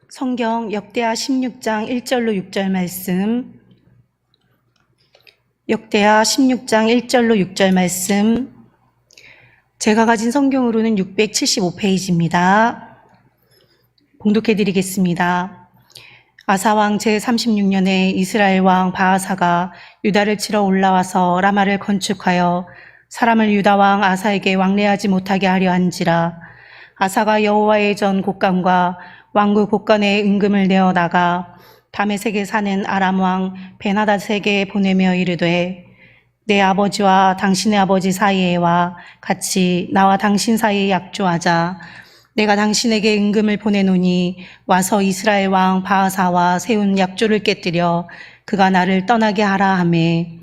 성경 역대하 16장 1절로 6절 말씀. 역대하 16장 1절로 6절 말씀. 제가 가진 성경으로는 675페이지입니다. 봉독해 드리겠습니다. 아사왕 제36년에 이스라엘 왕 바하사가 유다를 치러 올라와서 라마를 건축하여 사람을 유다 왕 아사에게 왕래하지 못하게 하려 한지라. 아사가 여호와의 전 곡간과 왕구 곡간에 은금을 내어 나가 다메섹에 사는 아람 왕 베나닷에게 보내며 이르되, 내 아버지와 당신의 아버지 사이에와 같이 나와 당신 사이에 약조하자. 내가 당신에게 은금을 보내노니 와서 이스라엘 왕 바하사와 세운 약조를 깨뜨려 그가 나를 떠나게 하라 하매,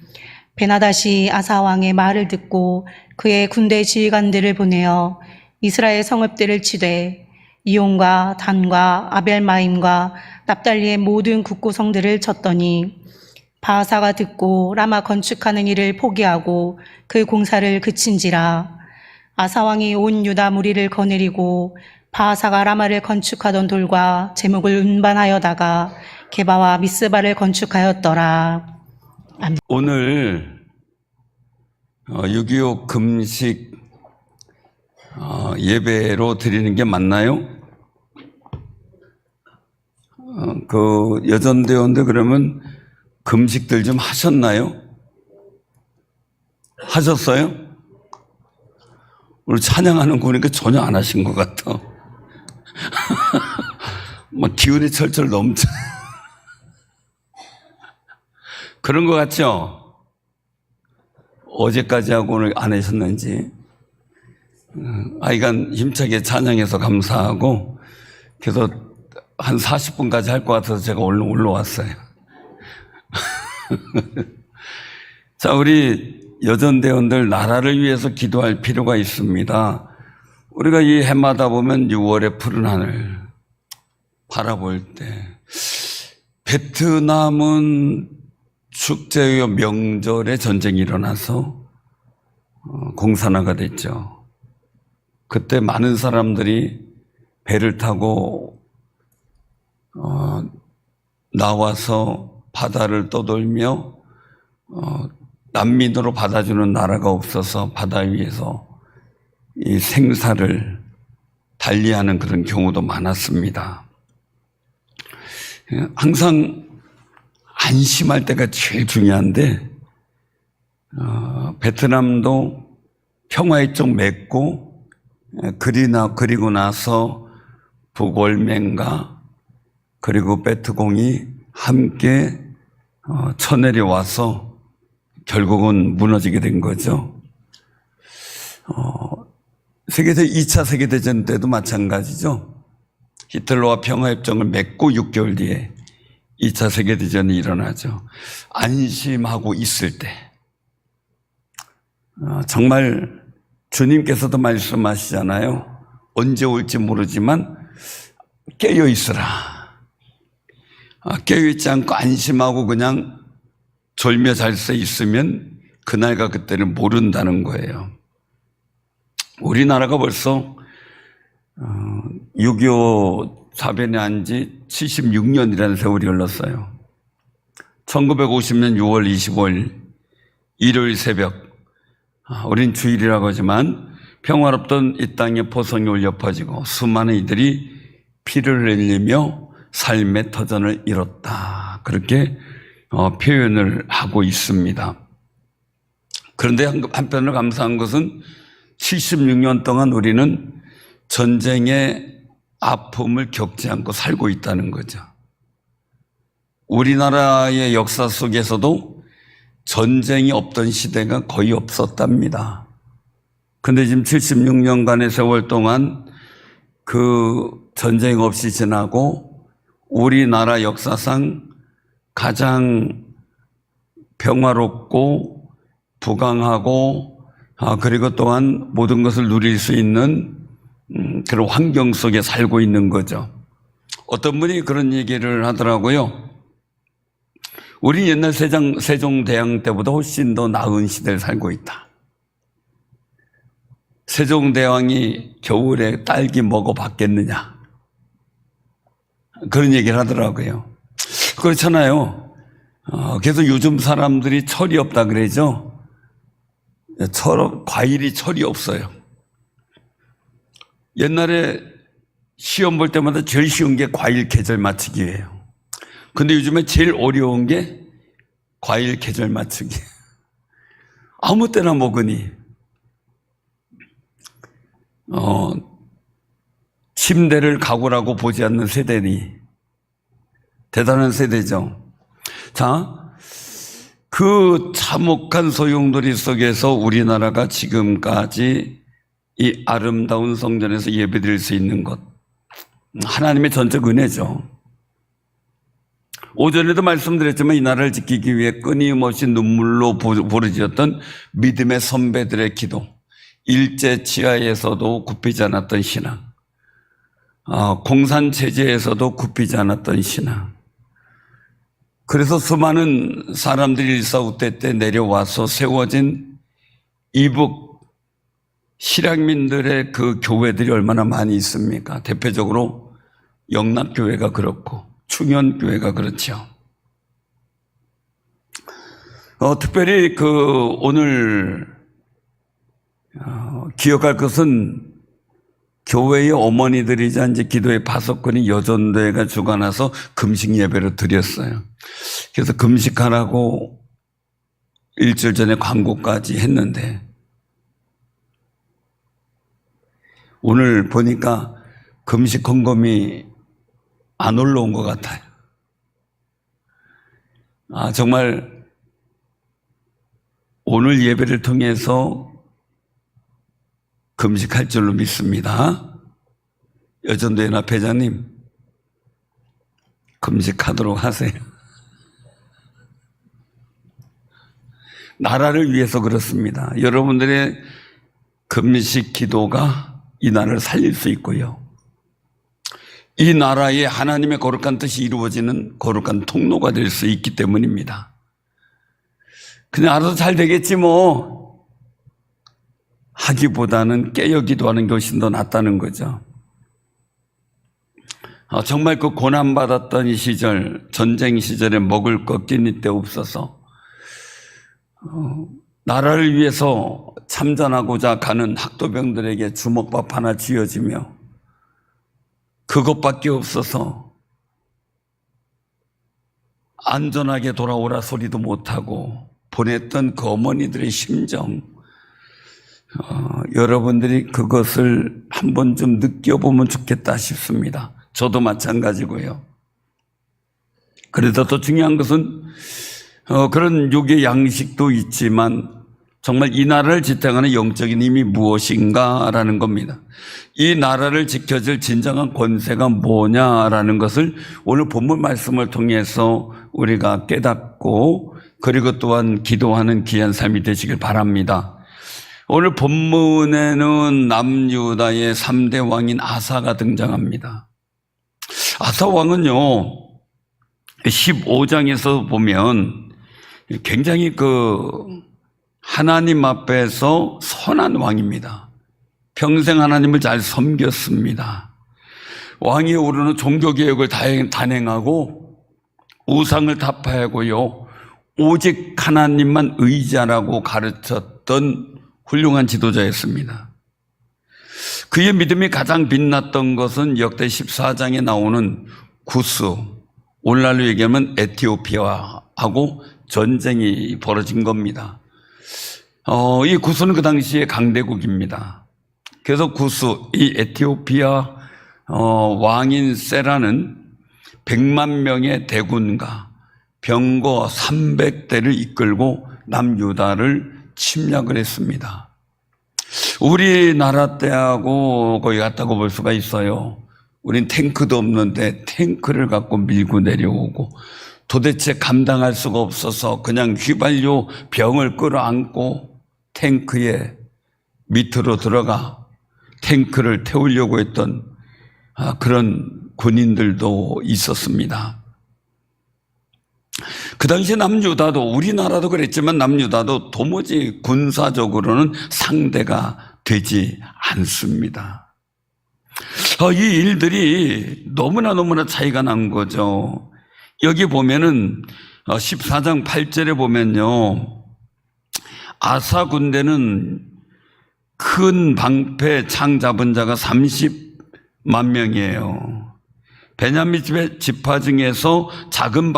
베나닷이 아사 왕의 말을 듣고 그의 군대 지휘관들을 보내어 이스라엘 성읍들을 치되 이온과 단과 아벨마임과 납달리의 모든 국고성들을 쳤더니, 바하사가 듣고 라마 건축하는 일을 포기하고 그 공사를 그친지라. 아사왕이 온 유다 무리를 거느리고 바하사가 라마를 건축하던 돌과 제목을 운반하여다가 게바와 미스바를 건축하였더라. 아멘. 오늘 6.25 금식 예배로 드리는 게 맞나요? 그 여전대원들 그러면 금식들 좀 하셨나요? 하셨어요? 오늘 찬양하는 거 보니까 전혀 안 하신 것 같아. 막 기운이 철철 넘쳐. 그런 것 같죠? 어제까지 하고 오늘 안 하셨는지. 아이간 힘차게 찬양해서 감사하고, 그래서 한 40분까지 할 것 같아서 제가 얼른 올라왔어요. 자, 우리 여전대원들 나라를 위해서 기도할 필요가 있습니다. 우리가 이 해마다 보면 6월의 푸른 하늘 바라볼 때, 베트남은 축제요 명절에 전쟁이 일어나서 공산화가 됐죠. 그때 많은 사람들이 배를 타고 나와서 바다를 떠돌며 난민으로 받아주는 나라가 없어서 바다 위에서 이 생사를 달리하는 그런 경우도 많았습니다. 항상 안심할 때가 제일 중요한데, 베트남도 평화의 쪽 맺고 그리고 나서 북월맹과 그리고 베트공이 함께 쳐내려와서 결국은 무너지게 된 거죠. 세계대 2차 세계대전 때도 마찬가지죠. 히틀러와 평화협정을 맺고 6개월 뒤에 2차 세계대전이 일어나죠. 안심하고 있을 때 정말 주님께서도 말씀하시잖아요. 언제 올지 모르지만 깨어 있으라. 깨어 있지 않고 안심하고 그냥 졸며 잘 수 있으면 그날과 그때를 모른다는 거예요. 우리나라가 벌써 6.25 사변이 한 지 76년이라는 세월이 흘렀어요. 1950년 6월 25일 일요일 새벽, 우린 주일이라고 하지만 평화롭던 이 땅에 포성이 울려 퍼지고 수많은 이들이 피를 흘리며 삶의 터전을 잃었다. 그렇게 표현을 하고 있습니다. 그런데 한편으로 감사한 것은 76년 동안 우리는 전쟁의 아픔을 겪지 않고 살고 있다는 거죠. 우리나라의 역사 속에서도 전쟁이 없던 시대가 거의 없었답니다. 그런데 지금 76년간의 세월 동안 그 전쟁 없이 지나고 우리나라 역사상 가장 평화롭고 부강하고 그리고 또한 모든 것을 누릴 수 있는 그런 환경 속에 살고 있는 거죠. 어떤 분이 그런 얘기를 하더라고요. 우리 옛날 세종대왕 때보다 훨씬 더 나은 시대를 살고 있다. 세종대왕이 겨울에 딸기 먹어봤겠느냐? 그런 얘기를 하더라고요. 그렇잖아요. 그래서 요즘 사람들이 철이 없다 그러죠. 과일이 철이 없어요. 옛날에 시험 볼 때마다 제일 쉬운 게 과일 계절 맞추기예요. 근데 요즘에 제일 어려운 게 과일 계절 맞추기. 아무 때나 먹으니 침대를 가구라고 보지 않는 세대니 대단한 세대죠. 자, 그 참혹한 소용돌이 속에서 우리나라가 지금까지 이 아름다운 성전에서 예배드릴 수 있는 것, 하나님의 전적 은혜죠. 오전에도 말씀드렸지만 이 나라를 지키기 위해 끊임없이 눈물로 부르짖었던 믿음의 선배들의 기도, 일제 치하에서도 굽히지 않았던 신앙, 공산체제에서도 굽히지 않았던 신앙. 그래서 수많은 사람들이 일사후퇴 때 내려와서 세워진 이북 실향민들의 그 교회들이 얼마나 많이 있습니까? 대표적으로 영락교회가 그렇고 충현교회가 그렇죠. 특별히 오늘 기억할 것은 교회의 어머니들이자 이제 기도의 파석꾼이 여전도회가 주관해서 금식 예배를 드렸어요. 그래서 금식하라고 일주일 전에 광고까지 했는데 오늘 보니까 금식 헌금이 안 올라온 것 같아요. 정말 오늘 예배를 통해서 금식할 줄로 믿습니다. 여전도회나 회장님 금식하도록 하세요. 나라를 위해서 그렇습니다. 여러분들의 금식 기도가 이 나라를 살릴 수 있고요. 이 나라에 하나님의 거룩한 뜻이 이루어지는 거룩한 통로가 될 수 있기 때문입니다. 그냥 알아서 잘 되겠지 뭐 하기보다는 깨어 기도하는 게 훨씬 더 낫다는 거죠. 정말 그 고난받았던 이 시절, 전쟁 시절에 먹을 것 끼니 때 없어서 나라를 위해서 참전하고자 가는 학도병들에게 주먹밥 하나 쥐어지며 그것밖에 없어서 안전하게 돌아오라 소리도 못하고 보냈던 그 어머니들의 심정, 여러분들이 그것을 한 번쯤 느껴보면 좋겠다 싶습니다. 저도 마찬가지고요. 그래서 더 중요한 것은 그런 육의 양식도 있지만 정말 이 나라를 지탱하는 영적인 힘이 무엇인가라는 겁니다. 이 나라를 지켜줄 진정한 권세가 뭐냐라는 것을 오늘 본문 말씀을 통해서 우리가 깨닫고 그리고 또한 기도하는 귀한 삶이 되시길 바랍니다. 오늘 본문에는 남유다의 3대 왕인 아사가 등장합니다. 아사 왕은요 15장에서 보면 굉장히 하나님 앞에서 선한 왕입니다. 평생 하나님을 잘 섬겼습니다. 왕이 오르는 종교개혁을 단행하고 우상을 타파하고요 오직 하나님만 의지하라고 가르쳤던 훌륭한 지도자였습니다. 그의 믿음이 가장 빛났던 것은 역대 14장에 나오는 구스, 오늘날로 얘기하면 에티오피아하고 전쟁이 벌어진 겁니다. 이 구스는 그 당시에 강대국입니다. 그래서 구스, 이 에티오피아 왕인 세라는 100만 명의 대군과 병거 300대를 이끌고 남유다를 침략을 했습니다. 우리나라 때하고 거의 같다고 볼 수가 있어요. 우린 탱크도 없는데 탱크를 갖고 밀고 내려오고 도대체 감당할 수가 없어서 그냥 휘발유 병을 끌어안고 탱크에 밑으로 들어가 탱크를 태우려고 했던 그런 군인들도 있었습니다. 그 당시 남유다도 우리나라도 그랬지만 남유다도 도무지 군사적으로는 상대가 되지 않습니다. 이 일들이 너무나 차이가 난 거죠. 여기 보면은 14장 8절에 보면요, 아사 군대는 큰 방패 창 잡은 자가 30만 명이에요. 베냐민 집의 지파 중에서 작은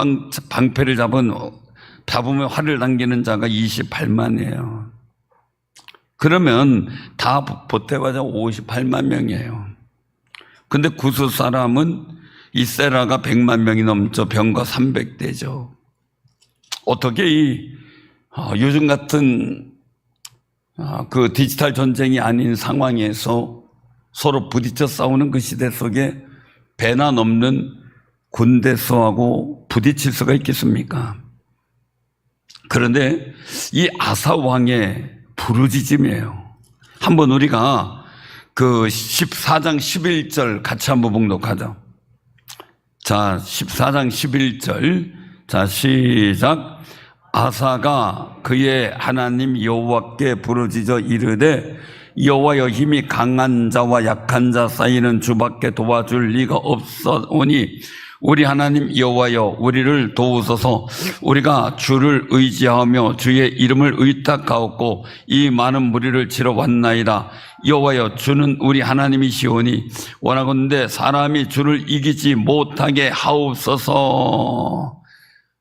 방패를 잡으면 활을 당기는 자가 28만이에요. 그러면 다 보태봐자 58만 명이에요. 근데 구스 사람은 이 세라가 100만 명이 넘죠. 병거 300대죠. 어떻게 요즘 같은 그 디지털 전쟁이 아닌 상황에서 서로 부딪혀 싸우는 그 시대 속에 배나 넘는 군대 수하고 부딪힐 수가 있겠습니까? 그런데 이 아사 왕의 부르짖음이에요. 한번 우리가 그 14장 11절 같이 한번 봉독하죠. 자, 14장 11절. 자, 시작. 아사가 그의 하나님 여호와께 부르짖어 이르되 여호와여, 힘이 강한 자와 약한 자 사이는 주밖에 도와줄 리가 없사오니 우리 하나님 여호와여, 우리를 도우소서. 우리가 주를 의지하며 주의 이름을 의탁하옵고 이 많은 무리를 치러 왔나이다. 여호와여, 주는 우리 하나님이시오니 원하건대 사람이 주를 이기지 못하게 하옵소서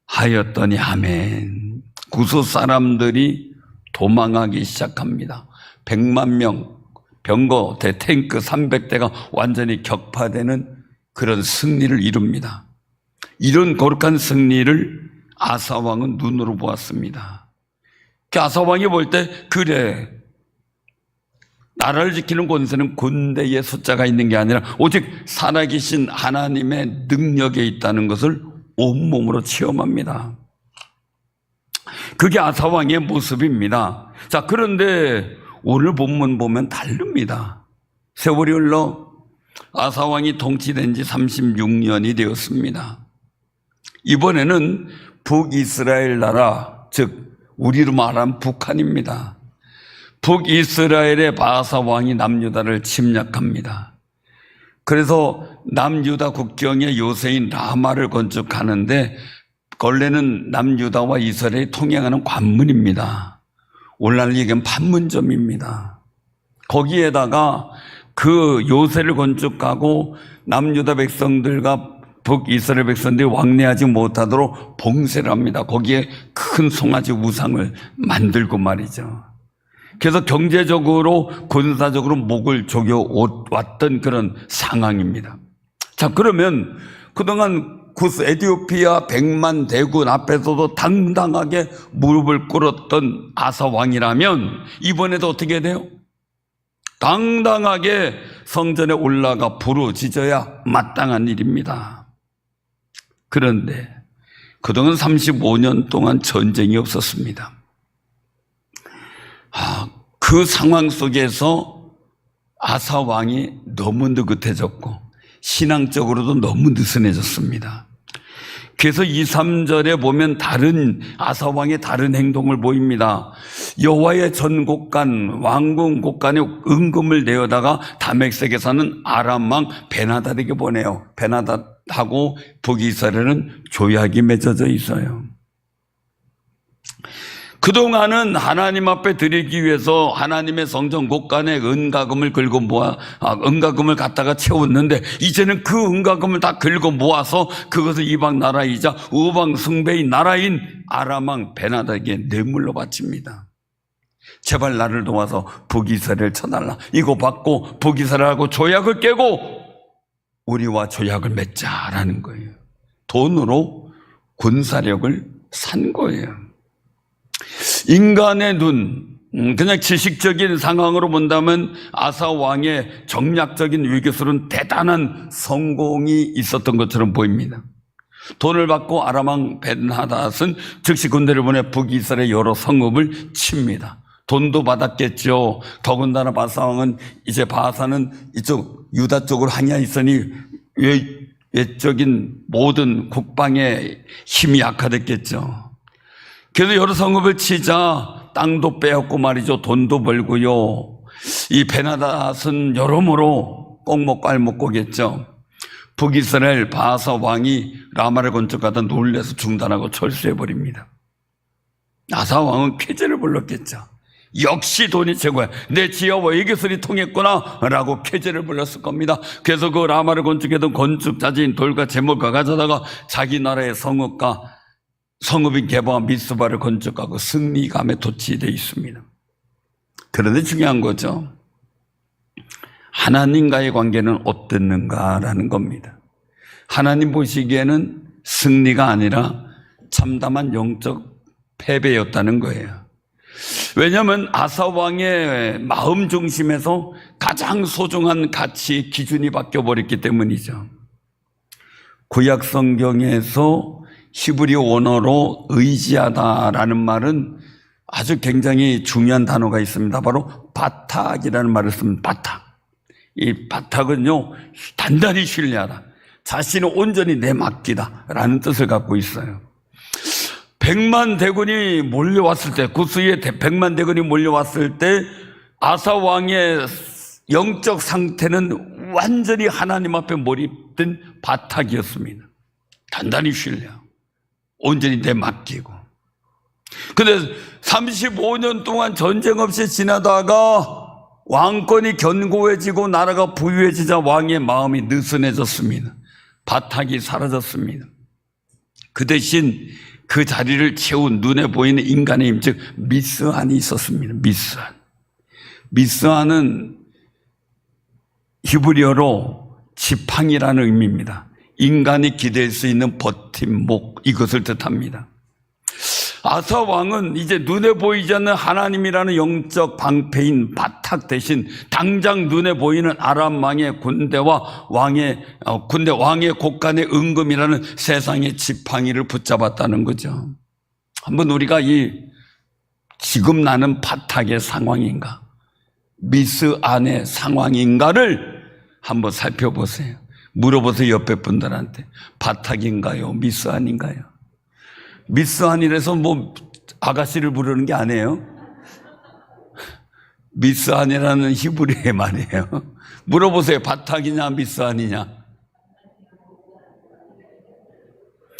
하였더니 아멘. 구스 사람들이 도망하기 시작합니다. 100만 명 병거 탱크 300대가 완전히 격파되는 그런 승리를 이룹니다. 이런 거룩한 승리를 아사왕은 눈으로 보았습니다. 아사왕이 볼 때, 그래, 나라를 지키는 권세는 군대의 숫자가 있는 게 아니라 오직 살아계신 하나님의 능력에 있다는 것을 온몸으로 체험합니다. 그게 아사왕의 모습입니다. 자, 그런데 오늘 본문 보면 다릅니다. 세월이 흘러 아사왕이 통치된 지 36년이 되었습니다. 이번에는 북이스라엘 나라, 즉 우리로 말하면 북한입니다. 북이스라엘의 바사 왕이 남유다를 침략합니다. 그래서 남유다 국경에 요새인 라마를 건축하는데 원래는 남유다와 이스라엘이 통행하는 관문입니다. 오늘날 얘기하면 판문점입니다. 거기에다가 그 요새를 건축하고 남유다 백성들과 북이스라엘 백성들이 왕래하지 못하도록 봉쇄를 합니다. 거기에 큰 송아지 우상을 만들고 말이죠. 그래서 경제적으로 군사적으로 목을 조겨왔던 그런 상황입니다. 자, 그러면 그동안 구스 에티오피아 100만 대군 앞에서도 당당하게 무릎을 꿇었던 아사 왕이라면 이번에도 어떻게 돼요? 당당하게 성전에 올라가 부르짖어야 마땅한 일입니다. 그런데 그동안 35년 동안 전쟁이 없었습니다. 그 상황 속에서 아사 왕이 너무 느긋해졌고 신앙적으로도 너무 느슨해졌습니다. 그래서 2, 3절에 보면 다른 아사 왕의 다른 행동을 보입니다. 여호와의 전곡간 왕궁 곡간에 은금을 내어다가 다메섹에 사는 아람 왕 베나닷에게 보내요. 베나닷하고 북이스라엘은 조약이 맺어져 있어요. 그동안은 하나님 앞에 드리기 위해서 하나님의 성전 곡간에 은가금을 은가금을 갖다가 채웠는데 이제는 그 은가금을 다 긁어 모아서 그것을 이방 나라이자 우방 숭배의 나라인 아람 왕 베나닷에게 뇌물로 바칩니다. 제발 나를 도와서 북이스라엘을 쳐달라. 이거 받고 북이스라엘하고 조약을 깨고 우리와 조약을 맺자라는 거예요. 돈으로 군사력을 산 거예요. 인간의 눈, 그냥 지식적인 상황으로 본다면 아사 왕의 정략적인 위기술은 대단한 성공이 있었던 것처럼 보입니다. 돈을 받고 아람 왕 벤하닷은 즉시 군대를 보내 북이스라엘 여러 성읍을 칩니다. 돈도 받았겠죠. 더군다나 바사 왕은 이제 바사는 이쪽 유다 쪽으로 항해 있으니 외적인 모든 국방의 힘이 약화됐겠죠. 그래서 여러 성읍을 치자 땅도 빼앗고 말이죠. 돈도 벌고요. 이 베나닷은 여러모로 꼭 먹고 알 먹고겠죠. 북이스라엘 바사 왕이 라마를 건축하다 놀래서 중단하고 철수해버립니다. 아사 왕은 쾌재를 불렀겠죠. 역시 돈이 최고야. 내 지혜와 외교술이 통했구나 라고 쾌재를 불렀을 겁니다. 그래서 그 라마를 건축했던 건축자재인 돌과 제목과 가져다가 자기 나라의 성읍인 게바와 미스바를 건축하고 승리감에 도취되어 있습니다. 그런데 중요한 거죠. 하나님과의 관계는 어땠는가라는 겁니다. 하나님 보시기에는 승리가 아니라 참담한 영적 패배였다는 거예요. 왜냐하면 아사 왕의 마음 중심에서 가장 소중한 가치 기준이 바뀌어버렸기 때문이죠. 구약 성경에서 히브리 원어로 의지하다라는 말은 아주 굉장히 중요한 단어가 있습니다. 바로 바탁이라는 말을 씁니다. 바탁. 이 바탁은요, 단단히 신뢰하다. 자신을 온전히 내맡기다 라는 뜻을 갖고 있어요. 100만 대군이 몰려왔을 때, 구스에 100만 대군이 몰려왔을 때 아사 왕의 영적 상태는 완전히 하나님 앞에 몰입된 바탁이었습니다. 단단히 신뢰하고 온전히 내맡기고. 근데 35년 동안 전쟁 없이 지나다가 왕권이 견고해지고 나라가 부유해지자 왕의 마음이 느슨해졌습니다. 바탕이 사라졌습니다. 그 대신 그 자리를 채운 눈에 보이는 인간의 힘, 즉 미스안이 있었습니다. 미스안은 히브리어로 지팡이라는 의미입니다. 인간이 기댈 수 있는 버팀목, 이것을 뜻합니다. 아사 왕은 이제 눈에 보이지 않는 하나님이라는 영적 방패인 바탁 대신 당장 눈에 보이는 아람 왕의 군대와 왕의 곡간의 은금이라는 세상의 지팡이를 붙잡았다는 거죠. 한번 우리가 지금 나는 바탁의 상황인가, 미스 안의 상황인가를 한번 살펴보세요. 물어보세요. 옆에 분들한테. 바탁인가요? 미스 안인가요? 미스한이라서 아가씨를 부르는 게 아니에요. 미스한이라는 히브리의 말이에요. 물어보세요. 바탁이냐 미스한이냐.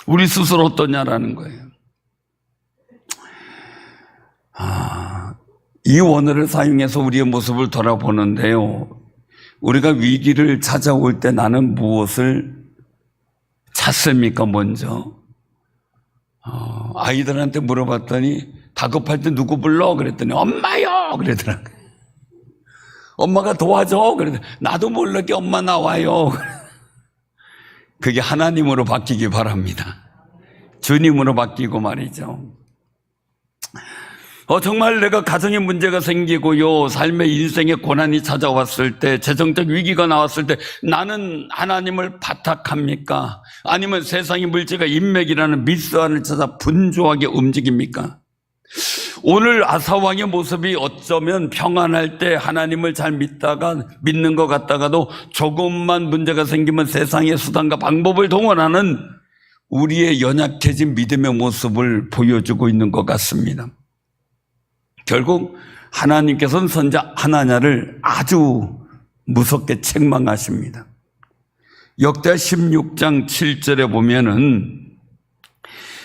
우리 스스로 어떠냐라는 거예요. 이 원어를 사용해서 우리의 모습을 돌아보는데요. 우리가 위기를 찾아올 때 나는 무엇을 찾습니까? 먼저 아이들한테 물어봤더니 다급할 때 누구 불러? 그랬더니 엄마요! 그러더라고요. 엄마가 도와줘? 그랬더니 나도 모르게 엄마 나와요. 그게 하나님으로 바뀌기 바랍니다. 주님으로 바뀌고 말이죠. 정말 내가 가정에 문제가 생기고요, 삶의 인생의 고난이 찾아왔을 때, 재정적 위기가 나왔을 때 나는 하나님을 바탁합니까? 아니면 세상의 물질과 인맥이라는 미스안을 찾아 분주하게 움직입니까? 오늘 아사왕의 모습이 어쩌면 평안할 때 하나님을 잘 믿는 것 같다가도 조금만 문제가 생기면 세상의 수단과 방법을 동원하는 우리의 연약해진 믿음의 모습을 보여주고 있는 것 같습니다. 결국 하나님께서는 선자 하나냐를 아주 무섭게 책망하십니다. 역대하 16장 7절에 보면은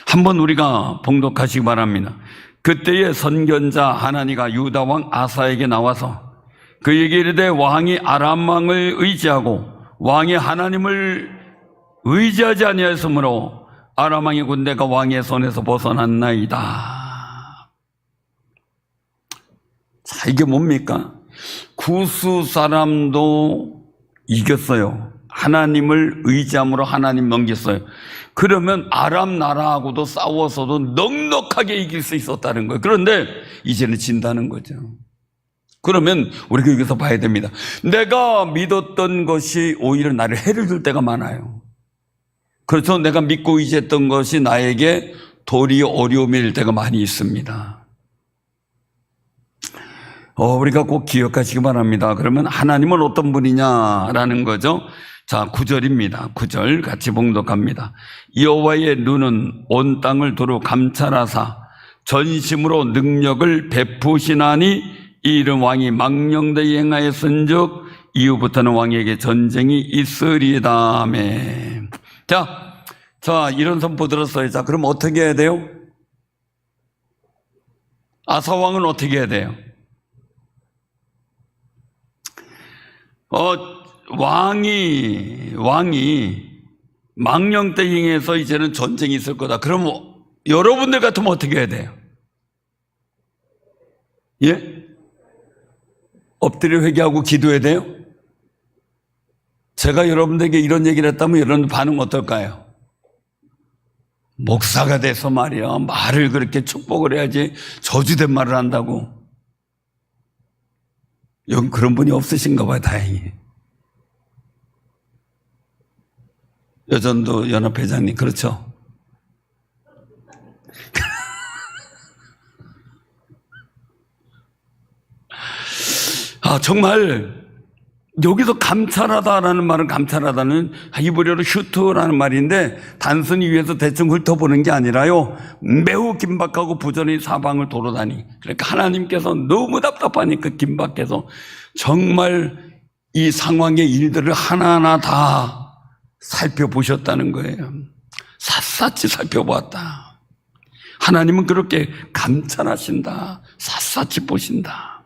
한번 우리가 봉독하시기 바랍니다. 그때의 선견자 하나니가 유다 왕 아사에게 나와서 그에게 이르되 왕이 아람 왕을 의지하고 왕이 하나님을 의지하지 아니하였으므로 아람 왕의 군대가 왕의 손에서 벗어났나이다. 자, 이게 뭡니까? 구스 사람도 이겼어요. 하나님을 의지함으로 하나님 넘겼어요. 그러면 아람 나라하고도 싸워서도 넉넉하게 이길 수 있었다는 거예요. 그런데 이제는 진다는 거죠. 그러면 우리가 여기서 봐야 됩니다. 내가 믿었던 것이 오히려 나를 해를 줄 때가 많아요. 그래서 내가 믿고 의지했던 것이 나에게 도리어 어려움일 때가 많이 있습니다. 우리가 꼭 기억하시기 바랍니다. 그러면 하나님은 어떤 분이냐라는 거죠. 자, 9절입니다. 9절 같이 봉독합니다. 여호와의 눈은 온 땅을 두루 감찰하사 전심으로 능력을 베푸시나니 이 일은 왕이 망령되이 행하였은즉 이후부터는 왕에게 전쟁이 있으리다. 아멘. 자, 이런 선포 들었어요. 자, 그럼 어떻게 해야 돼요? 아사 왕은 어떻게 해야 돼요? 왕이 망령 때 행해서 이제는 전쟁이 있을 거다. 그럼 여러분들 같으면 어떻게 해야 돼요? 예? 엎드려 회개하고 기도해야 돼요? 제가 여러분들에게 이런 얘기를 했다면 여러분 반응 어떨까요? 목사가 돼서 말이야, 말을 그렇게 축복을 해야지 저주된 말을 한다고. 여기 그런 분이 없으신가 봐요, 다행히. 여전도 연합회장님, 그렇죠? 정말 여기서 감찰하다라는 말은 감찰하다는 히브리어로 슈트라는 말인데 단순히 위에서 대충 훑어보는 게 아니라요, 매우 긴박하고 부전히 사방을 돌아다니. 그러니까 하나님께서 너무 답답하니까 긴박해서 정말 이 상황의 일들을 하나하나 다 살펴보셨다는 거예요. 샅샅이 살펴보았다. 하나님은 그렇게 감찰하신다. 샅샅이 보신다.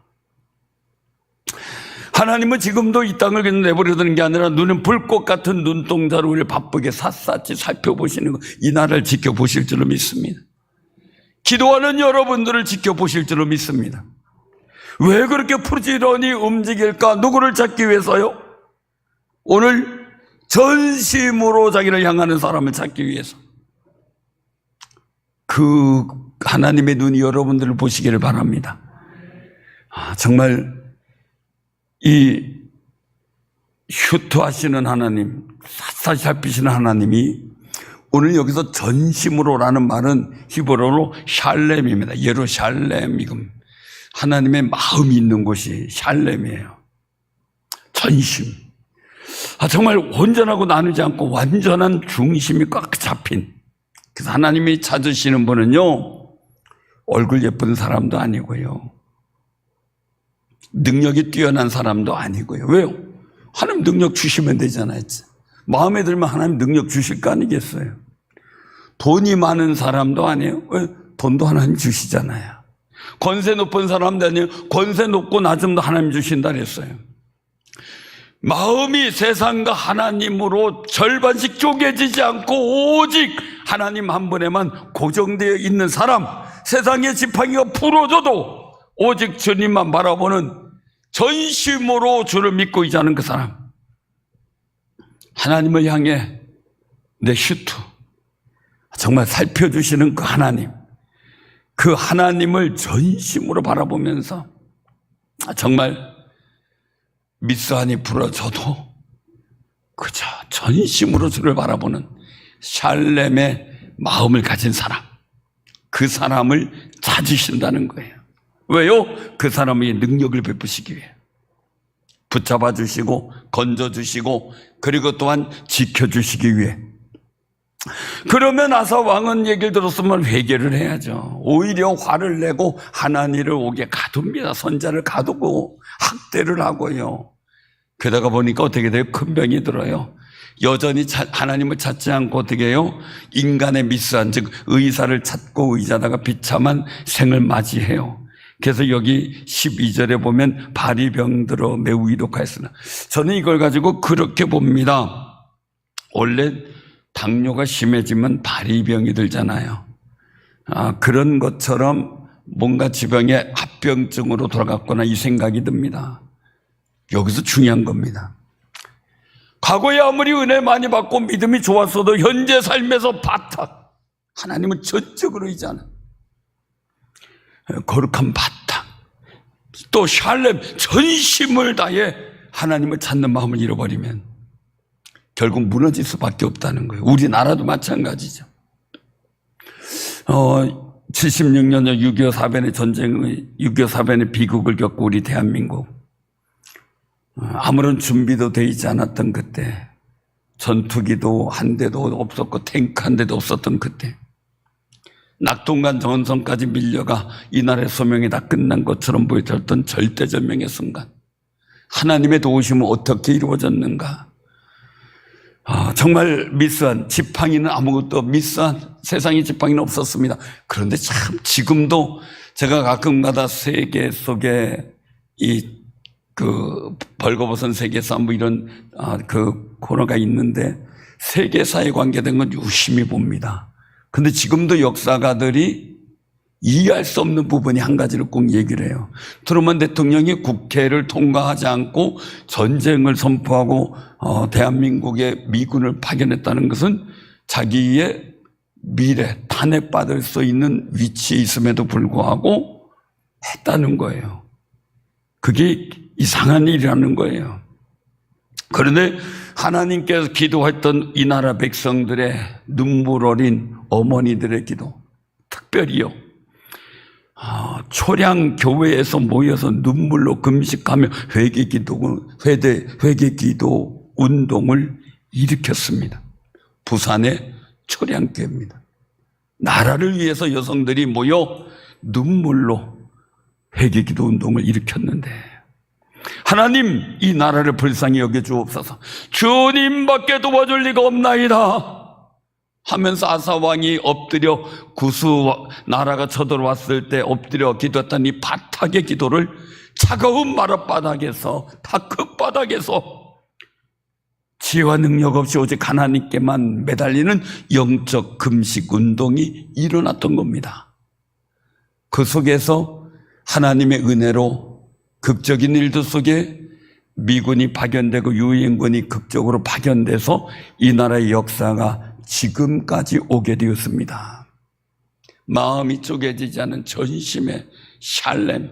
하나님은 지금도 이 땅을 그냥 내버려두는 게 아니라 눈은 불꽃 같은 눈동자로 우리를 바쁘게 샅샅이 살펴보시는 거, 이 나라를 지켜보실 줄로 믿습니다. 기도하는 여러분들을 지켜보실 줄로 믿습니다. 왜 그렇게 부지런히 움직일까? 누구를 찾기 위해서요? 오늘 전심으로 자기를 향하는 사람을 찾기 위해서. 그 하나님의 눈이 여러분들을 보시기를 바랍니다. 정말 이 휴토하시는 하나님, 샅샅이 살피시는 하나님이 오늘 여기서 전심으로라는 말은 히브리어로 샬렘입니다. 예루샬렘이금. 하나님의 마음이 있는 곳이 샬렘이에요. 전심. 정말 온전하고 나누지 않고 완전한 중심이 꽉 잡힌. 그래서 하나님이 찾으시는 분은요, 얼굴 예쁜 사람도 아니고요, 능력이 뛰어난 사람도 아니고요. 왜요? 하나님 능력 주시면 되잖아요. 마음에 들면 하나님 능력 주실 거 아니겠어요? 돈이 많은 사람도 아니에요. 왜? 돈도 하나님 주시잖아요. 권세 높은 사람도 아니에요. 권세 높고 낮음도 하나님 주신다 그랬어요. 마음이 세상과 하나님으로 절반씩 쪼개지지 않고 오직 하나님 한 분에만 고정되어 있는 사람, 세상의 지팡이가 풀어져도 오직 주님만 바라보는 전심으로 주를 믿고 있자는 그 사람, 하나님을 향해 내 슈트, 정말 살펴주시는 그 하나님, 그 하나님을 전심으로 바라보면서 정말 미스한이 부러져도 그저 전심으로 주를 바라보는 샬렘의 마음을 가진 사람, 그 사람을 찾으신다는 거예요. 왜요? 그 사람의 능력을 베푸시기 위해. 붙잡아 주시고 건져 주시고 그리고 또한 지켜 주시기 위해. 그러면 아사 왕은 얘기를 들었으면 회개를 해야죠. 오히려 화를 내고 하나님을 오게 가둡니다. 선자를 가두고 학대를 하고요. 그러다가 보니까 어떻게 돼요? 큰 병이 들어요. 여전히 하나님을 찾지 않고 어떻게 해요? 인간의 미스한, 즉 의사를 찾고 의자다가 비참한 생을 맞이해요. 그래서 여기 12절에 보면 발이 병들어 매우 이독하였으나, 저는 이걸 가지고 그렇게 봅니다. 원래 당뇨가 심해지면 발이 병이 들잖아요. 그런 것처럼 뭔가 지병의 합병증으로 돌아갔거나 이 생각이 듭니다. 여기서 중요한 겁니다. 과거에 아무리 은혜 많이 받고 믿음이 좋았어도 현재 삶에서 바탕, 하나님은 전적으로 의지하는 거룩한 바탕, 또 샬렘, 전심을 다해 하나님을 찾는 마음을 잃어버리면 결국 무너질 수밖에 없다는 거예요. 우리나라도 마찬가지죠. 76년 6.25 사변의 전쟁의 6.25 사변의 비극을 겪고 우리 대한민국, 아무런 준비도 되어 있지 않았던 그때, 전투기도 한 대도 없었고 탱크 한 대도 없었던 그때, 낙동강 전선까지 밀려가 이 나라의 소명이 다 끝난 것처럼 보였던 절대절명의 순간, 하나님의 도우심은 어떻게 이루어졌는가? 정말 미스한 지팡이는 아무것도 미스한 세상에 지팡이는 없었습니다. 그런데 참 지금도 제가 가끔가다 세계 속에 벌거벗은 세계사 뭐 이런 코너가 있는데 세계사에 관계된 건 유심히 봅니다. 근데 지금도 역사가들이 이해할 수 없는 부분이 한 가지를 꼭 얘기를 해요. 트루먼 대통령이 국회를 통과하지 않고 전쟁을 선포하고 대한민국에 미군을 파견했다는 것은 자기의 미래, 탄핵받을 수 있는 위치에 있음에도 불구하고 했다는 거예요. 그게 이상한 일이라는 거예요. 그런데 하나님께서 기도했던 이 나라 백성들의 눈물 어린 어머니들의 기도, 특별히요, 초량 교회에서 모여서 눈물로 금식하며 회개기도 운동을 일으켰습니다. 부산의 초량교회입니다. 나라를 위해서 여성들이 모여 눈물로 회개기도 운동을 일으켰는데, 하나님 이 나라를 불쌍히 여겨주옵소서. 주님밖에 도와줄 리가 없나이다 하면서 아사왕이 엎드려 나라가 쳐들어왔을 때 엎드려 기도했던 이 바닥의 기도를 차가운 마룻바닥에서 다크바닥에서 지혜와 능력 없이 오직 하나님께만 매달리는 영적 금식 운동이 일어났던 겁니다. 그 속에서 하나님의 은혜로 극적인 일들 속에 미군이 파견되고 유엔군이 극적으로 파견돼서 이 나라의 역사가 지금까지 오게 되었습니다. 마음이 쪼개지지 않은 전심의 샬렘,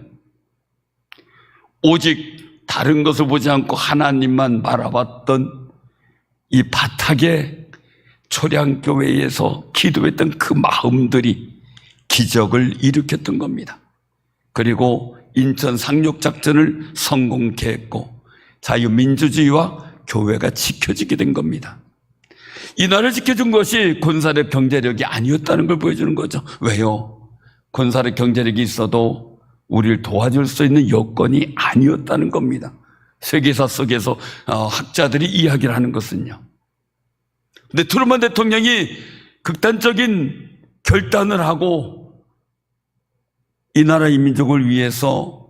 오직 다른 것을 보지 않고 하나님만 바라봤던 이 바닥의 초량교회에서 기도했던 그 마음들이 기적을 일으켰던 겁니다. 그리고 인천 상륙작전을 성공케 했고 자유민주주의와 교회가 지켜지게 된 겁니다. 이 나라를 지켜준 것이 군사력 경제력이 아니었다는 걸 보여주는 거죠. 왜요? 군사력 경제력이 있어도 우리를 도와줄 수 있는 여건이 아니었다는 겁니다. 세계사 속에서 학자들이 이야기를 하는 것은요. 근데 트루먼 대통령이 극단적인 결단을 하고 이 나라의 민족을 위해서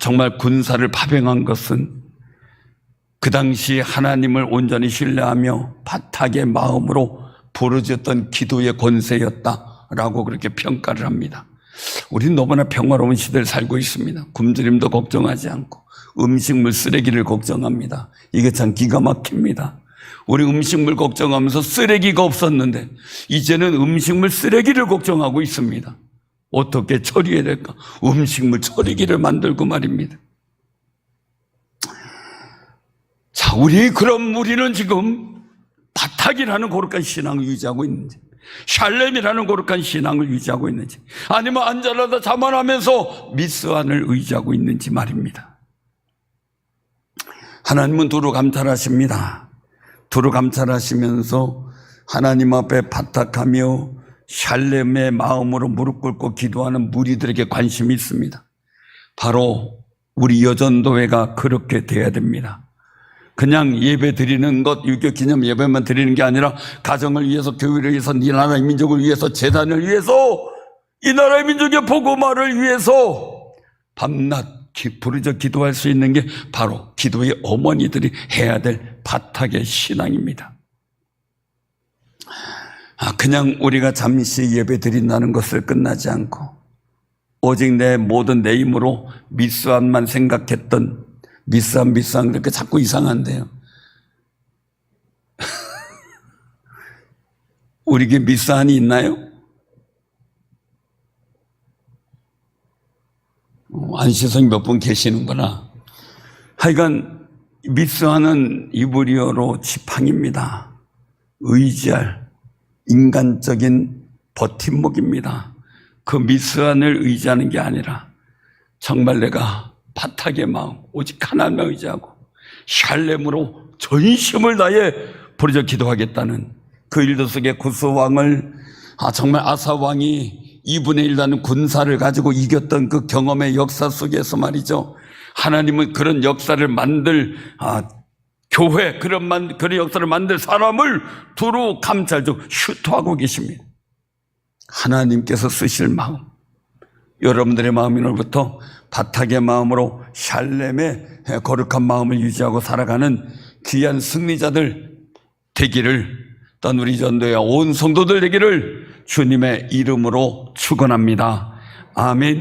정말 군사를 파병한 것은 그 당시 하나님을 온전히 신뢰하며 바닥의 마음으로 부르짖었던 기도의 권세였다라고 그렇게 평가를 합니다. 우리는 너무나 평화로운 시대를 살고 있습니다. 굶주림도 걱정하지 않고 음식물 쓰레기를 걱정합니다. 이게 참 기가 막힙니다. 우리 음식물 걱정하면서 쓰레기가 없었는데 이제는 음식물 쓰레기를 걱정하고 있습니다. 어떻게 처리해야 될까? 음식물 처리기를 만들고 말입니다. 자, 우리는 지금 바닥이라는 거룩한 신앙을 유지하고 있는지, 샬렘이라는 거룩한 신앙을 유지하고 있는지, 아니면 앉아라다 자만하면서 미스안을 의지하고 있는지 말입니다. 하나님은 두루 감찰하십니다. 두루 감찰하시면서 하나님 앞에 바닥하며 샬렘의 마음으로 무릎 꿇고 기도하는 무리들에게 관심이 있습니다. 바로 우리 여전도회가 그렇게 돼야 됩니다. 그냥 예배 드리는 것, 유교 기념 예배만 드리는 게 아니라 가정을 위해서, 교회를 위해서, 이 나라의 민족을 위해서, 재단을 위해서, 이 나라의 민족의 복음화를 위해서 밤낮 부르짖어 기도할 수 있는 게 바로 기도의 어머니들이 해야 될 바닥의 신앙입니다. 그냥 우리가 잠시 예배 드린다는 것을 끝나지 않고 오직 내 모든 내 힘으로 미스안만 생각했던 미스안 그렇게 자꾸 이상한데요. 우리에게 미스안이 있나요? 안시성이 몇 분 계시는구나. 하여간 미스안은 이브리어로 지팡입니다. 의지할 인간적인 버팀목입니다. 그 미스안을 의지하는 게 아니라 정말 내가 바닥의 마음, 오직 하나님을 의지하고 샬렘으로 전심을 다해 부르짖어 기도하겠다는 그 일들 속에 구스왕을 정말 아사왕이 2분의 1 나는 군사를 가지고 이겼던 그 경험의 역사 속에서 말이죠. 하나님은 그런 역사를 만들 교회, 그런 역사를 만들 사람을 두루 감찰적 슈터하고 계십니다. 하나님께서 쓰실 마음, 여러분들의 마음이 오늘부터 바탕의 마음으로 샬렘의 거룩한 마음을 유지하고 살아가는 귀한 승리자들 되기를, 또한 우리 전도회 온 성도들 되기를 주님의 이름으로 축원합니다. 아멘.